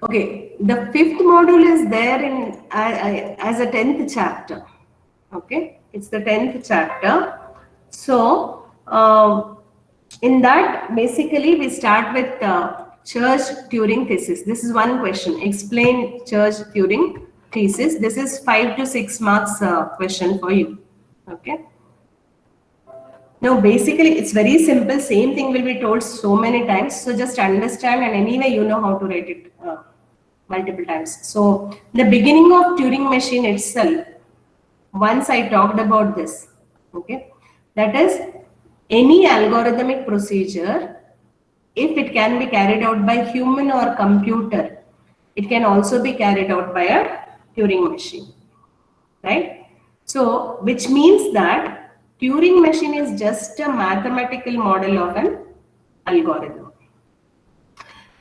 Okay, the fifth module is there in as a 10th chapter. Okay, it's the 10th chapter. So in that, basically we start with Church-Turing thesis. This is one question. Explain Church-Turing thesis. This is 5 to 6 marks question for you. Okay. Now, basically, it's very simple. Same thing will be told so many times. So just understand, and anyway, you know how to write it multiple times. So the beginning of Turing machine itself, once I talked about this, okay, that is any algorithmic procedure, if it can be carried out by human or computer, it can also be carried out by a Turing machine, right? So, which means that Turing machine is just a mathematical model of an algorithm.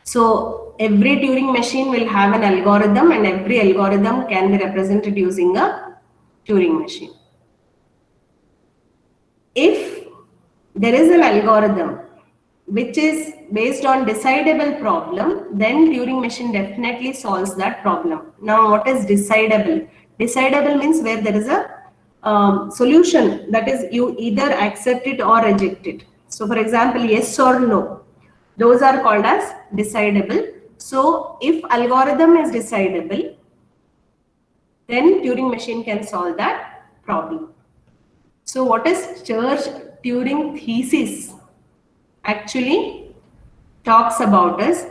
So, every Turing machine will have an algorithm, and every algorithm can be represented using a Turing machine. If there is an algorithm which is based on decidable problem, then Turing machine definitely solves that problem. Now, what is decidable? Decidable means where there is a solution, that is you either accept it or reject it. So, for example, yes or no, those are called as decidable. So, if algorithm is decidable, then Turing machine can solve that problem. So, what is Church-Turing thesis? Actually talks about is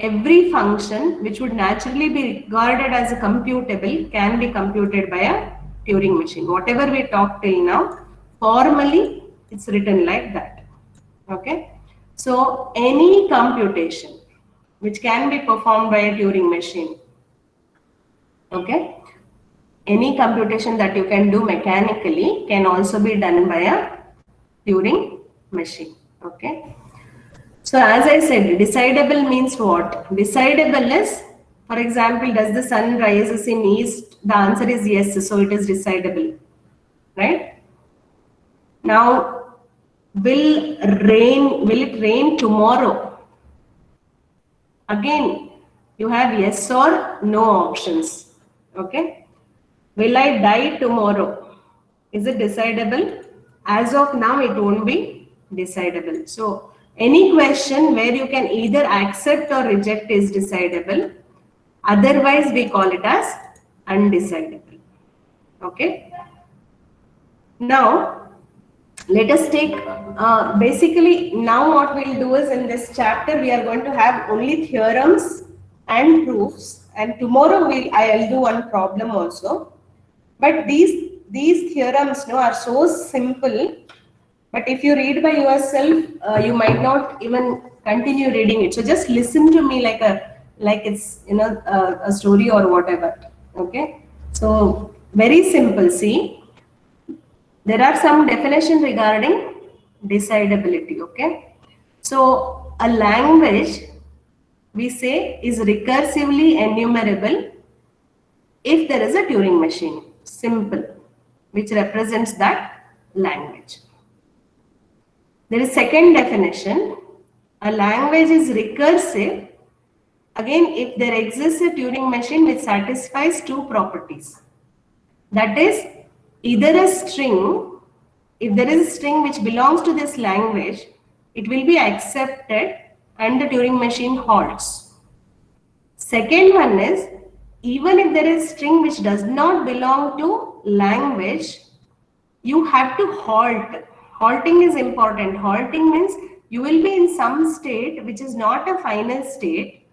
every function which would naturally be regarded as a computable can be computed by a Turing machine. Whatever we talked till now, formally it's written like that. Okay. So any computation which can be performed by a Turing machine, okay, any computation that you can do mechanically can also be done by a Turing machine. Okay. So as I said, decidable means what? Decidable is, for example, does the sun rises in east? The answer is yes, so it is decidable, right? Now, will it rain tomorrow? Again, you have yes or no options, okay? Will I die tomorrow? Is it decidable? As of now, it won't be decidable. So, any question where you can either accept or reject is decidable. Otherwise, we call it as undecidable. Okay. Now, let us take, basically, now what we'll do is in this chapter, we are going to have only theorems and proofs. And tomorrow, I'll do one problem also. But these theorems are so simple, but if you read by yourself, you might not even continue reading it. So just listen to me like it's a story or whatever. Okay. So very simple. See, there are some definition regarding decidability. Okay. So a language we say is recursively enumerable if there is a Turing machine, simple, which represents that language. There is second definition, a language is recursive, again, if there exists a Turing machine which satisfies two properties. That is, either a string, if there is a string which belongs to this language, it will be accepted and the Turing machine halts. Second one is, even if there is string which does not belong to language, you have to halt. Halting is important. Halting means you will be in some state which is not a final state.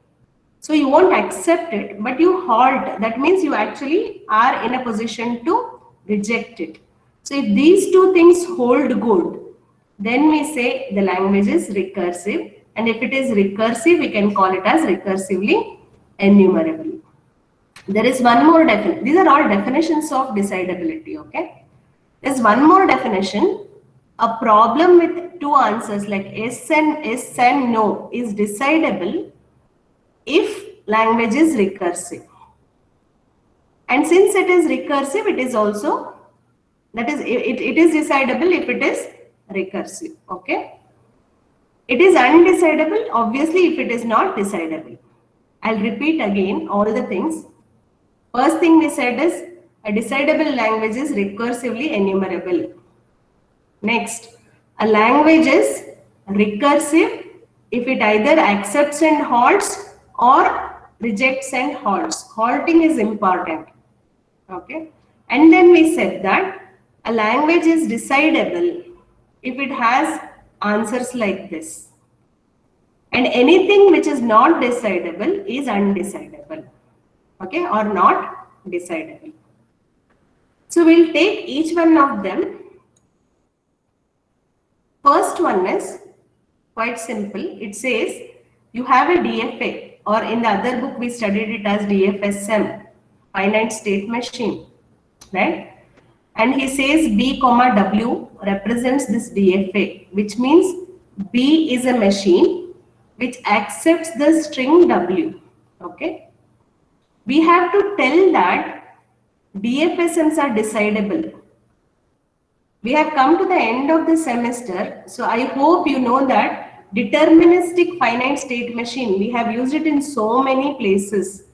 So you won't accept it, but you halt. That means you actually are in a position to reject it. So if these two things hold good, then we say the language is recursive. And if it is recursive, we can call it as recursively enumerable. There is one more definition. These are all definitions of decidability, okay? There's one more definition. A problem with two answers like yes and no is decidable if language is recursive. And since it is recursive, it is also, that is, it is decidable if it is recursive, okay? It is undecidable, obviously, if it is not decidable. I'll repeat again all the things. First thing we said is a decidable language is recursively enumerable. Next, a language is recursive if it either accepts and halts or rejects and halts. Halting is important. Okay. And then we said that a language is decidable if it has answers like this. And anything which is not decidable is undecidable. Okay, or not decidable. So we'll take each one of them. First one is quite simple. It says you have a DFA, or in the other book we studied it as DFSM, finite state machine, right? And he says B comma W represents this DFA, which means B is a machine which accepts the string W. Okay. We have to tell that DFSMs are decidable. We have come to the end of the semester, so I hope you know that deterministic finite state machine, we have used it in so many places.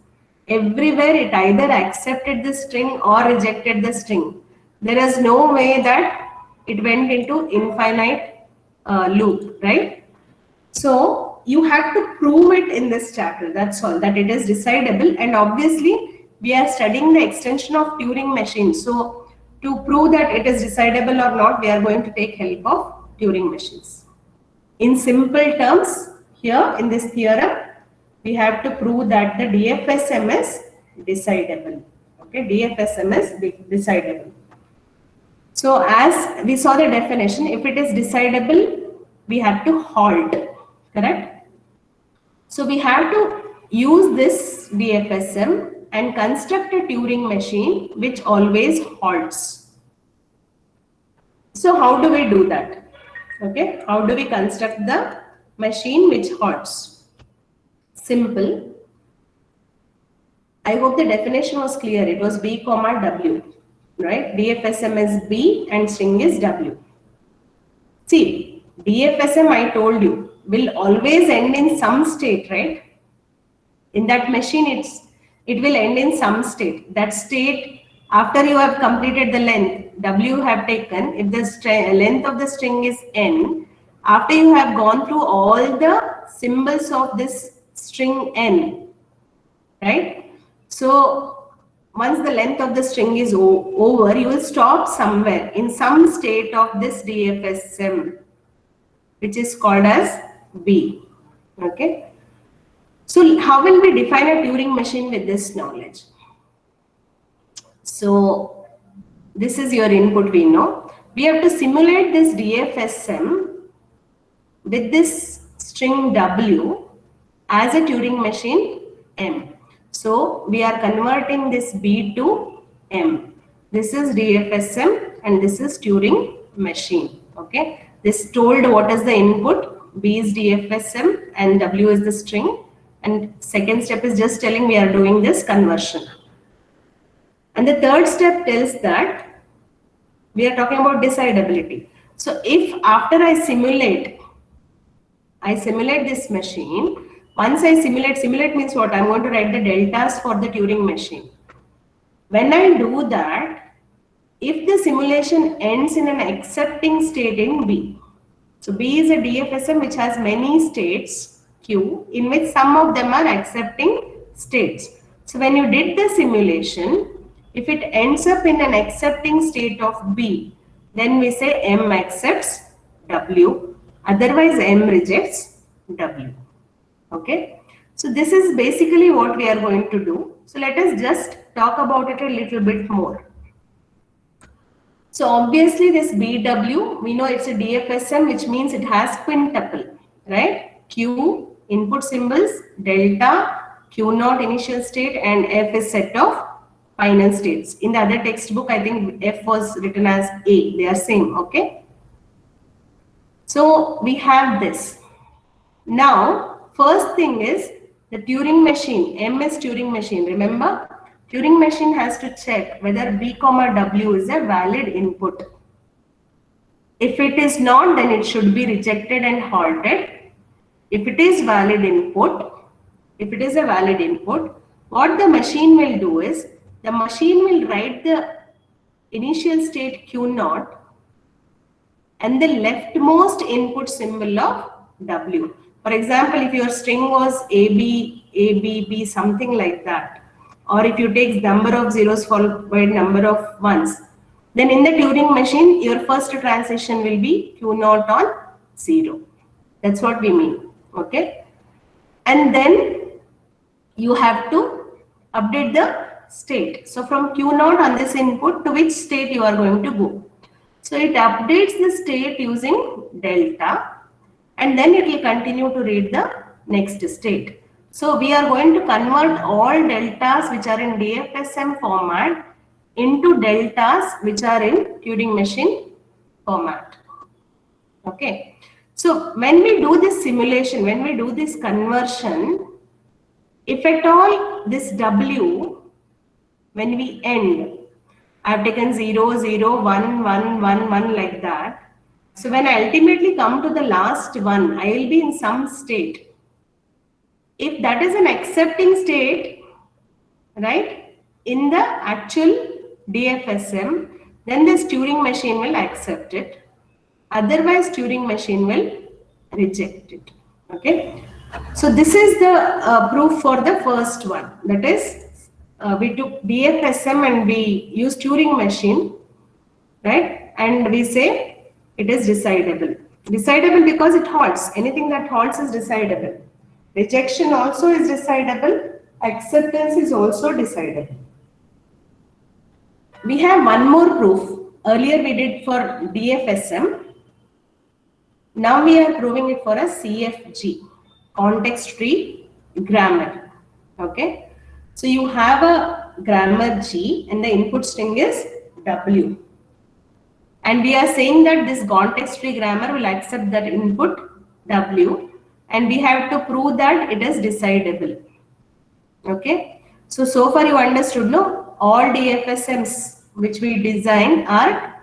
Everywhere it either accepted the string or rejected the string. There is no way that it went into infinite loop, right? So you have to prove it in this chapter, that's all, that it is decidable. And obviously we are studying the extension of Turing machine. So to prove that it is decidable or not, we are going to take help of Turing machines. In simple terms, here in this theorem, we have to prove that the DFSM is decidable. Okay, DFSM is decidable. So as we saw the definition, if it is decidable, we have to halt, correct? So we have to use this DFSM and construct a Turing machine which always halts. So how do we do that? Okay, how do we construct the machine which halts? Simple. I hope the definition was clear. It was B comma W, right? DFSM is B and string is W. See, DFSM, I told you, will always end in some state, right? In that machine, it will end in some state. That state, after you have completed the length, W you have taken, if the length of the string is N, after you have gone through all the symbols of this string N, right? So once the length of the string is over, you will stop somewhere in some state of this DFSM, which is called as B. Okay. So how will we define a Turing machine with this knowledge? So this is your input, we know. We have to simulate this DFSM with this string W as a Turing machine M. So we are converting this B to M. This is DFSM and this is Turing machine. Okay. This told what is the input. B is DFSM and W is the string. And second step is just telling we are doing this conversion. And the third step tells that we are talking about decidability. So if after I simulate this machine, once I simulate means what? I'm going to write the deltas for the Turing machine. When I do that, if the simulation ends in an accepting state in B, so B is a DFSM which has many states, Q, in which some of them are accepting states. So when you did the simulation, if it ends up in an accepting state of B, then we say M accepts W, otherwise M rejects W. Okay. So this is basically what we are going to do. So let us just talk about it a little bit more. So obviously this BW, we know it's a DFSM, which means it has quintuple, right? Q, input symbols, delta, Q naught initial state, and F is set of final states. In the other textbook, I think F was written as A. They are same, okay? So we have this. Now, first thing is the Turing machine. M is Turing machine. Remember, Turing machine has to check whether B comma W is a valid input. If it is not, then it should be rejected and halted. If it is valid input, if it is a valid input, what the machine will do is, the machine will write the initial state Q0 and the leftmost input symbol of W. For example, if your string was AB, ABB, something like that, or if you take number of zeros followed by number of ones, then in the Turing machine, your first transition will be Q0 on 0. That's what we mean, okay? And then you have to update the state. So from Q0 on this input, to which state you are going to go. So it updates the state using delta, and then it will continue to read the next state. So we are going to convert all deltas which are in DFSM format into deltas which are in Turing machine format. Okay. So when we do this simulation, when we do this conversion, if at all this W, when we end, I have taken 0, 0, 1, 1, 1, 1 like that. So when I ultimately come to the last one, I will be in some state. If that is an accepting state, right, in the actual DFSM, then this Turing machine will accept it. Otherwise, Turing machine will reject it. Okay. So this is the proof for the first one. That is, we took DFSM and we use Turing machine, right? And we say it is decidable. Decidable because it halts. Anything that halts is decidable. Rejection also is decidable. Acceptance is also decidable. We have one more proof. Earlier we did for DFSM. Now we are proving it for a CFG, context free grammar. Okay. So you have a grammar G and the input string is W. And we are saying that this context free grammar will accept that input W, and we have to prove that it is decidable. Okay. So far you understood, no? All DFSMs which we design are,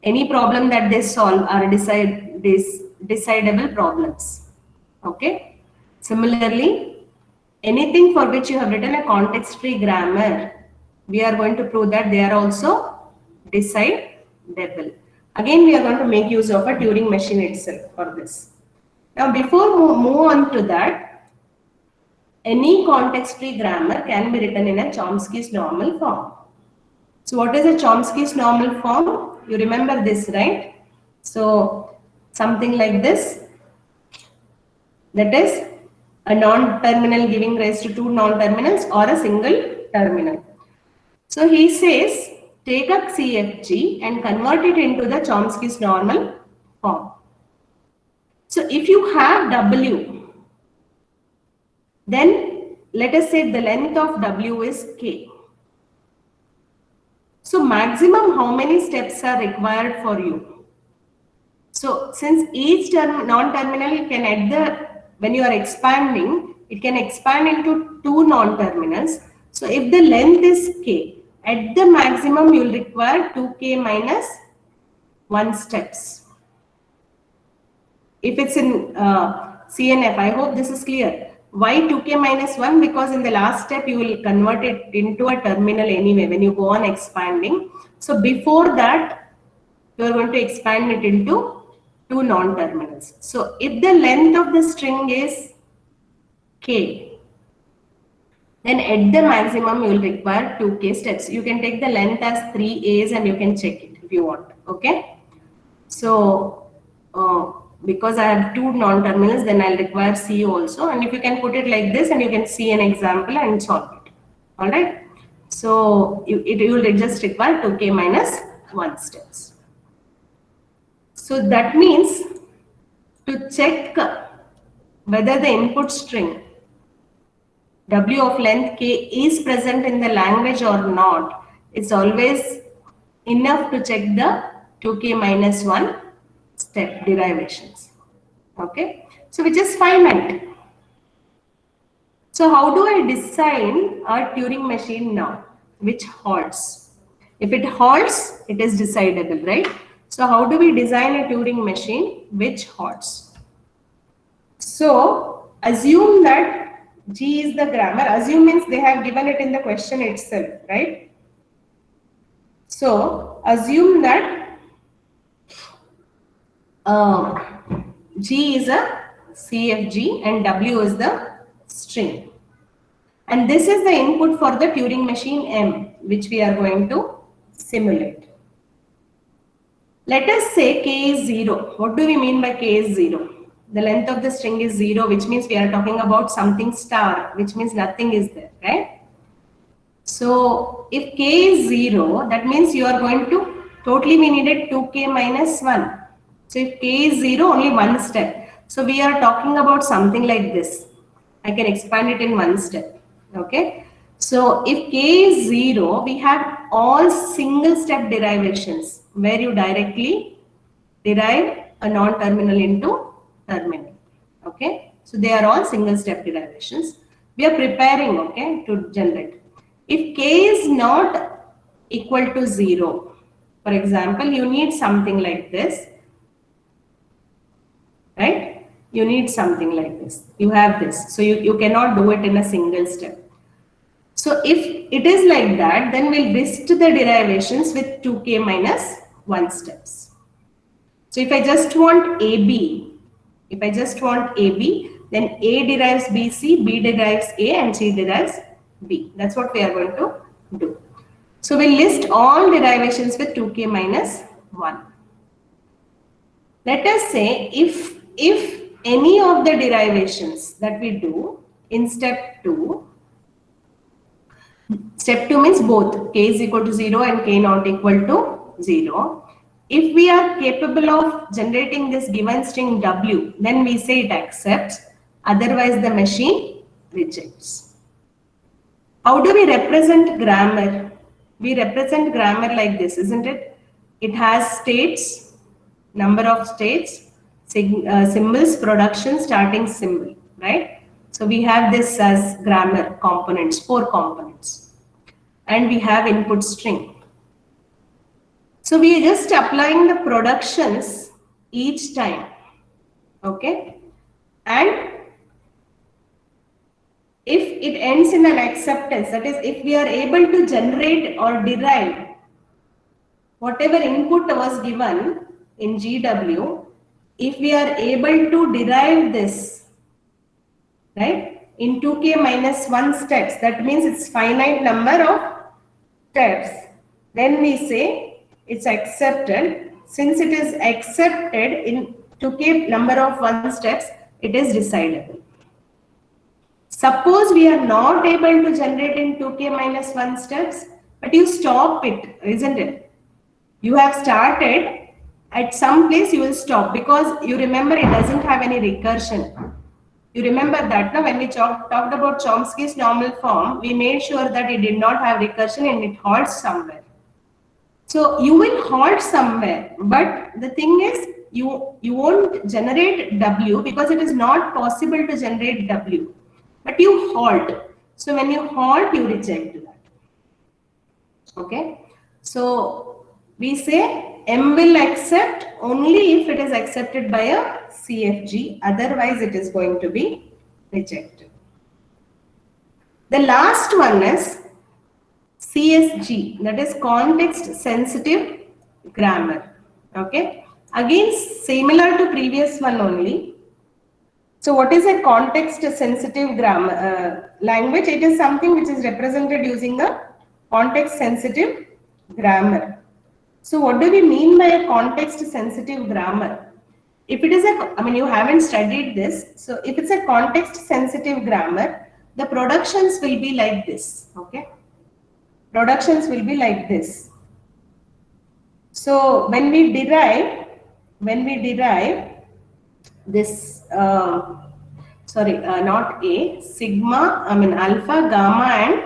any problem that they solve are decidable problems. Okay. Similarly, anything for which you have written a context-free grammar, we are going to prove that they are also decidable. Again, we are going to make use of a Turing machine itself for this. Now, before move on to that, any context-free grammar can be written in a Chomsky's normal form. So, what is a Chomsky's normal form? You remember this, right? So, something like this. That is a non-terminal giving rise to two non-terminals or a single terminal. So he says, take a CFG and convert it into the Chomsky's normal form. So if you have W, then let us say the length of W is K. So maximum how many steps are required for you? So since each non-terminal can when you are expanding, it can expand into two non-terminals. So if the length is K, at the maximum you will require 2K minus 1 steps. If it's in CNF, I hope this is clear. Why 2K minus 1? Because in the last step you will convert it into a terminal anyway when you go on expanding. So before that, you are going to expand it into two non-terminals. So if the length of the string is K, then at the maximum you will require 2K steps. You can take the length as 3 A's and you can check it if you want. Okay. So because I have two non-terminals, then I'll require C also. And if you can put it like this and you can see an example and solve it. All right. So you will just require 2K minus 1 steps. So that means to check whether the input string W of length K is present in the language or not, it's always enough to check the 2K minus 1 step derivations. Okay. So which is finite. So how do I design a Turing machine now which halts? If it halts, it is decidable, right? So how do we design a Turing machine which halts? So assume that G is the grammar. Assume means they have given it in the question itself, right? So assume that G is a CFG and W is the string. And this is the input for the Turing machine M, which we are going to simulate. Let us say K is 0. What do we mean by K is 0? The length of the string is 0, which means we are talking about something star, which means nothing is there, right? So if K is 0, that means you are going to, totally we needed 2K minus 1. So if K is 0, only one step. So we are talking about something like this. I can expand it in one step. Okay. So if K is 0, we have all single step derivations where you directly derive a non-terminal into terminal. Okay. So they are all single step derivations. We are preparing, okay, to generate. If K is not equal to 0, for example, you need something like this, right? You need something like this. You have this. So you cannot do it in a single step. So if it is like that, then we'll list the derivations with 2K minus 1 steps. So if I just want AB, then A derives BC, B derives A, and C derives B. That's what we are going to do. So we'll list all derivations with 2K minus 1. Let us say if any of the derivations that we do in step 2 means both K is equal to 0 and K not equal to 0. If we are capable of generating this given string W, then we say it accepts, otherwise the machine rejects. How do we represent grammar? We represent grammar like this, isn't it? It has states, number of states, symbols, production, starting symbol, right? So we have this as grammar components, 4 components. And we have input string. So we are just applying the productions each time, okay? And if it ends in an acceptance, that is, if we are able to generate or derive whatever input was given in GW, if we are able to derive this, right, in 2K minus 1 steps, that means it's finite number of steps, then we say it's accepted. Since it is accepted in 2K number of 1 steps, it is decidable. Suppose we are not able to generate in 2K minus 1 steps, but you stop it, isn't it? You have started, at some place you will stop, because you remember it doesn't have any recursion. You remember that now when we talked about Chomsky's normal form, we made sure that it did not have recursion and it halts somewhere. So you will halt somewhere, but the thing is you won't generate W because it is not possible to generate W, but you halt. So when you halt, you reject that. Okay. So we say M will accept only if it is accepted by a CFG, otherwise it is going to be rejected. The last one is CSG, that is context sensitive grammar. Okay, again similar to previous one only. So what is a context sensitive grammar language? It is something which is represented using a context sensitive grammar. So what do we mean by a context sensitive grammar? If it is a, I mean, you haven't studied this. So if it's a context sensitive grammar, the productions will be like this. Okay. Productions will be like this. So when we derive this, not A, sigma, alpha, gamma and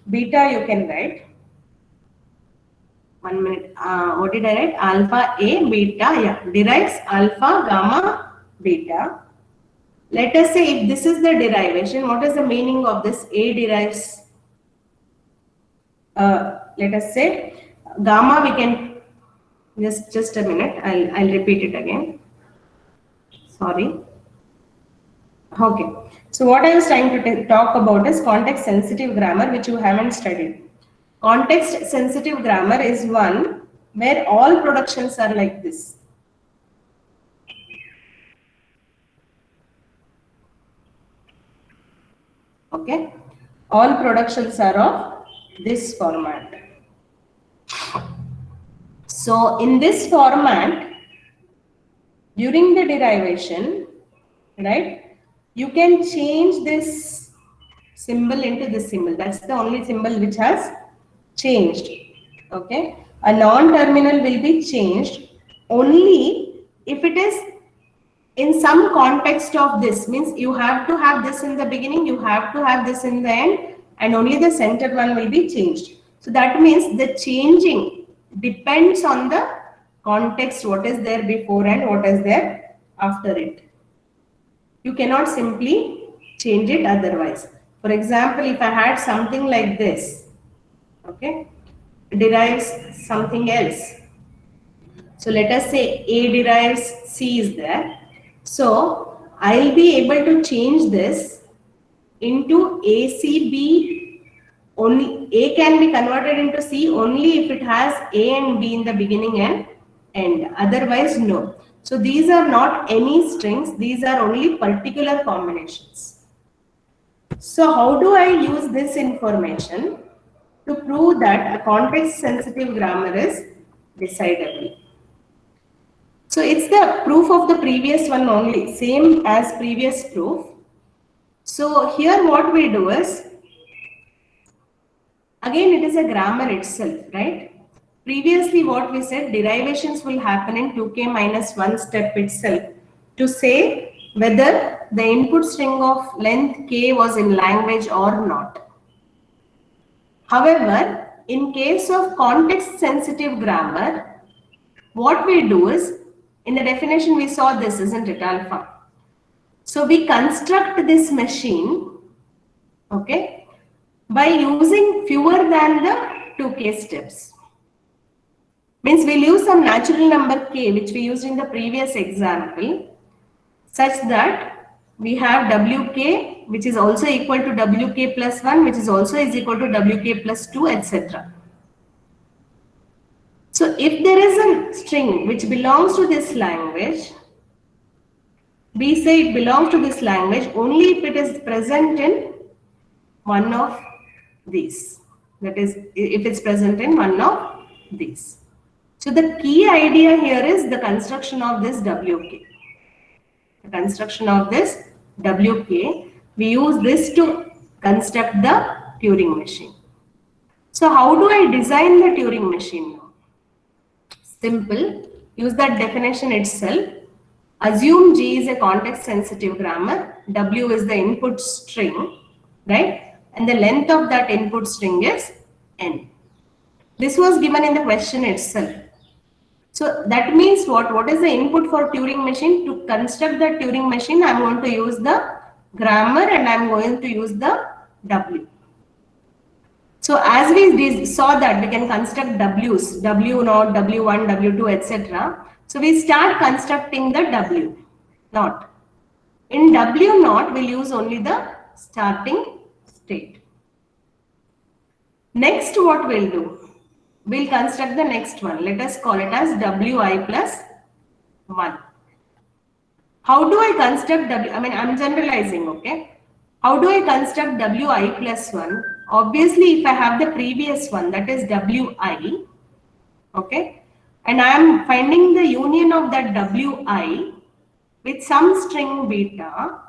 beta you can write. 1 minute, what did I write? Alpha, A, beta, yeah, derives alpha, gamma, beta. Let us say if this is the derivation, what is the meaning of this? A derives, let us say gamma, we can just a minute, I'll repeat it again. Sorry. Okay. So what I was trying to talk about is context sensitive grammar, which you haven't studied. Context sensitive grammar is one where all productions are like this. Okay, all productions are of this format. So in this format, during the derivation, right, you can change this symbol into this symbol. That's the only symbol which has changed. Okay, a non-terminal will be changed only if it is in some context of this. Means you have to have this in the beginning, you have to have this in the end, and only the center one will be changed. So that means the changing depends on the context, what is there before and what is there after it. You cannot simply change it otherwise. For example, if I had something like this, okay, derives something else. So let us say A derives C is there. So I'll be able to change this into ACB. Only A can be converted into C only if it has A and B in the beginning and end. Otherwise, no. So these are not any strings. These are only particular combinations. So how do I use this information to prove that a context sensitive grammar is decidable? So it's the proof of the previous one only, same as previous proof. So here what we do is, again it is a grammar itself, right? Previously what we said, derivations will happen in 2k minus 1 step itself to say whether the input string of length k was in language or not. However, in case of context sensitive grammar, what we do is, in the definition we saw this, isn't it, alpha? So we construct this machine, okay, by using fewer than the 2k steps. Means we'll use some natural number k, which we used in the previous example, such that we have wk, which is also equal to wk plus 1, which is also is equal to wk plus 2, etc. So if there is a string which belongs to this language, we say it belongs to this language only if it is present in one of these. That is, if it's present in one of these. So the key idea here is the construction of this wk. The construction of this wk, we use this to construct the Turing machine. So how do I design the Turing machine now? Simple, use that definition itself. Assume G is a context sensitive grammar, W is the input string, right? And the length of that input string is N. This was given in the question itself. So that means what? What is the input for Turing machine? To construct the Turing machine, I am going to use the grammar and I am going to use the W. So as we saw that we can construct W's, W0, W1, W2, etc. So we start constructing the W naught. In W naught, we'll use only the starting state. Next, what we'll do? We'll construct the next one. Let us call it as Wi plus 1. How do I construct W? I mean, I'm generalizing, okay? How do I construct Wi plus 1? Obviously, if I have the previous one, that is Wi, okay? And I am finding the union of that Wi with some string beta,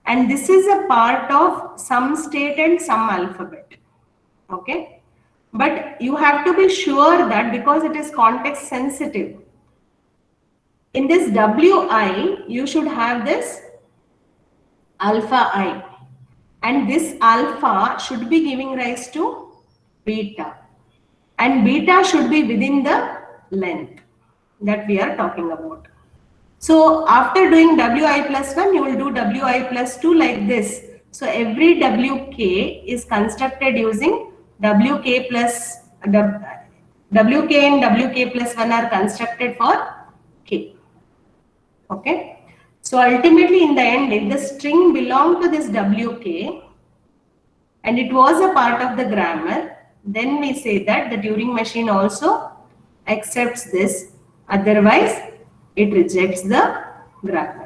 and this is a part of some state and some alphabet, okay? But you have to be sure that because it is context sensitive, in this Wi, you should have this alpha I. And this alpha should be giving rise to beta. And beta should be within the length that we are talking about. So after doing Wi plus 1, you will do Wi plus 2 like this. So every Wk is constructed using Wk plus Wk and Wk plus 1 are constructed for k. Okay. So ultimately in the end, if the string belonged to this WK and it was a part of the grammar, then we say that the Turing machine also accepts this. Otherwise, it rejects the grammar.